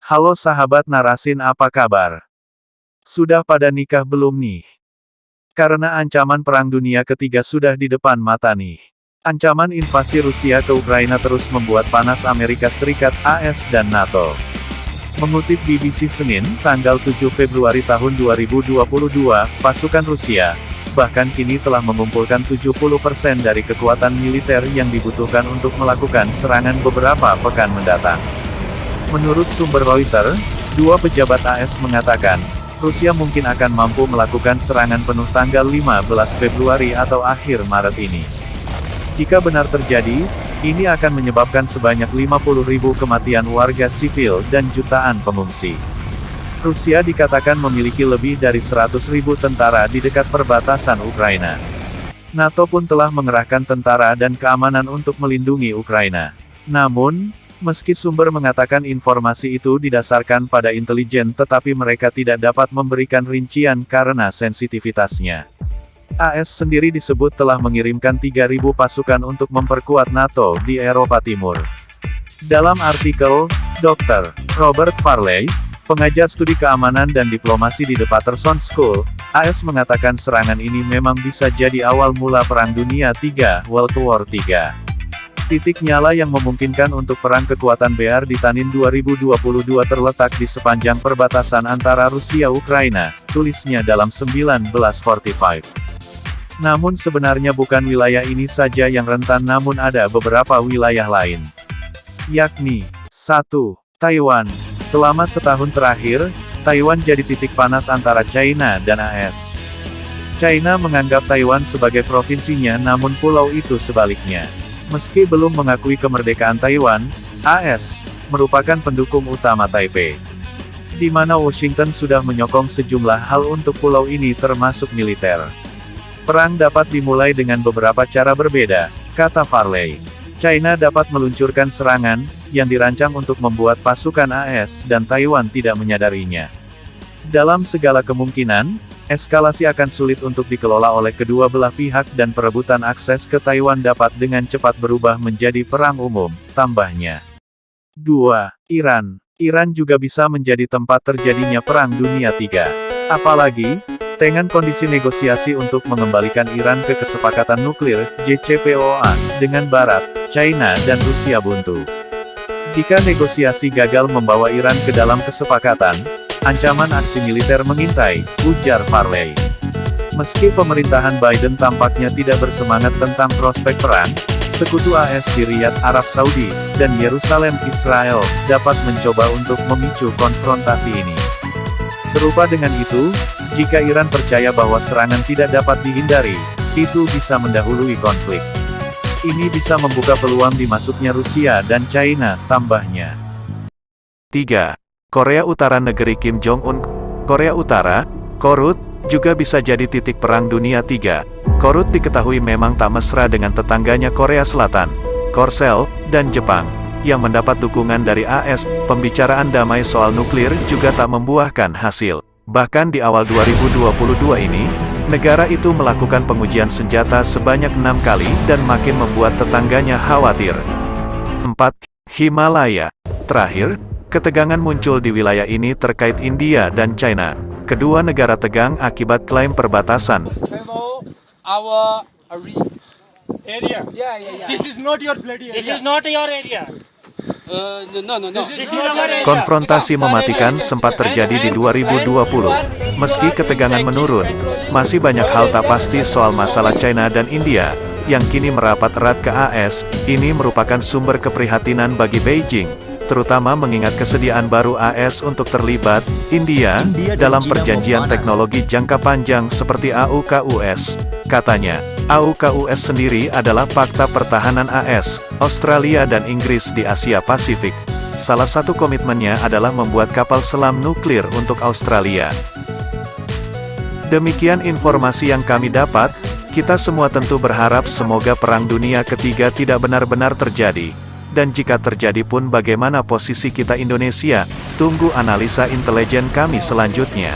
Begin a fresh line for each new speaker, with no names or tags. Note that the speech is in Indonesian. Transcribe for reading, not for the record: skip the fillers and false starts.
Halo sahabat Narasin, apa kabar? Sudah pada nikah belum nih? Karena ancaman Perang Dunia Ketiga sudah di depan mata nih. Ancaman invasi Rusia ke Ukraina terus membuat panas Amerika Serikat, AS, dan NATO. Mengutip BBC Senin, tanggal 7 Februari tahun 2022, pasukan Rusia, bahkan kini telah mengumpulkan 70% dari kekuatan militer yang dibutuhkan untuk melakukan serangan beberapa pekan mendatang. Menurut sumber Reuters, dua pejabat AS mengatakan, Rusia mungkin akan mampu melakukan serangan penuh tanggal 15 Februari atau akhir Maret ini. Jika benar terjadi, ini akan menyebabkan sebanyak 50.000 kematian warga sipil dan jutaan pengungsi. Rusia dikatakan memiliki lebih dari 100.000 tentara di dekat perbatasan Ukraina. NATO pun telah mengerahkan tentara dan keamanan untuk melindungi Ukraina. Namun, meski sumber mengatakan informasi itu didasarkan pada intelijen, tetapi mereka tidak dapat memberikan rincian karena sensitivitasnya. AS sendiri disebut telah mengirimkan 3.000 pasukan untuk memperkuat NATO di Eropa Timur. Dalam artikel, Dr. Robert Farley, pengajar studi keamanan dan diplomasi di The Patterson School, AS mengatakan serangan ini memang bisa jadi awal mula Perang Dunia III, World War III. Titik nyala yang memungkinkan untuk perang kekuatan BR di Tanin 2022 terletak di sepanjang perbatasan antara Rusia-Ukraina, tulisnya dalam 1945. Namun sebenarnya bukan wilayah ini saja yang rentan, namun ada beberapa wilayah lain. Yakni, 1. Taiwan. Selama setahun terakhir, Taiwan jadi titik panas antara China dan AS. China menganggap Taiwan sebagai provinsinya, namun pulau itu sebaliknya. Meski belum mengakui kemerdekaan Taiwan, AS merupakan pendukung utama Taipei, di mana Washington sudah menyokong sejumlah hal untuk pulau ini termasuk militer. Perang dapat dimulai dengan beberapa cara berbeda, kata Farley. China dapat meluncurkan serangan yang dirancang untuk membuat pasukan AS dan Taiwan tidak menyadarinya. Dalam segala kemungkinan, eskalasi akan sulit untuk dikelola oleh kedua belah pihak dan perebutan akses ke Taiwan dapat dengan cepat berubah menjadi perang umum, tambahnya. 2. Iran. Iran juga bisa menjadi tempat terjadinya Perang Dunia III. Apalagi, dengan kondisi negosiasi untuk mengembalikan Iran ke kesepakatan nuklir, JCPOA, dengan Barat, China dan Rusia buntu. Jika negosiasi gagal membawa Iran ke dalam kesepakatan, ancaman aksi militer mengintai, ujar Farley. Meski pemerintahan Biden tampaknya tidak bersemangat tentang prospek perang, sekutu AS di Riyadh, Arab Saudi, dan Yerusalem, Israel, dapat mencoba untuk memicu konfrontasi ini. Serupa dengan itu, jika Iran percaya bahwa serangan tidak dapat dihindari, itu bisa mendahului konflik. Ini bisa membuka peluang dimasuknya Rusia dan China, tambahnya.
3. Korea Utara. Negeri Kim Jong-un. Korea Utara, Korut, juga bisa jadi titik Perang Dunia III. Korut diketahui memang tak mesra dengan tetangganya Korea Selatan, Korsel, dan Jepang, yang mendapat dukungan dari AS. Pembicaraan damai soal nuklir juga tak membuahkan hasil. Bahkan di awal 2022 ini, negara itu melakukan pengujian senjata sebanyak 6 kali dan makin membuat tetangganya khawatir. 4. Himalaya. Terakhir, ketegangan muncul di wilayah ini terkait India dan China. Kedua negara tegang akibat klaim perbatasan.
Our area. Yeah. This is not your bloody area. This is not your area. No. This is our area.
Konfrontasi mematikan sempat terjadi di 2020. Meski ketegangan menurun, masih banyak hal tak pasti soal masalah China dan India, yang kini merapat erat ke AS. Ini merupakan sumber keprihatinan bagi Beijing, terutama mengingat kesediaan baru AS untuk terlibat India dalam perjanjian teknologi jangka panjang seperti AUKUS. Katanya, AUKUS sendiri adalah fakta pertahanan AS, Australia dan Inggris di Asia Pasifik. Salah satu komitmennya adalah membuat kapal selam nuklir untuk Australia. Demikian informasi yang kami dapat. Kita semua tentu berharap semoga Perang Dunia Ketiga tidak benar-benar terjadi. Dan jika terjadi pun bagaimana posisi kita Indonesia? Tunggu analisa intelijen kami selanjutnya.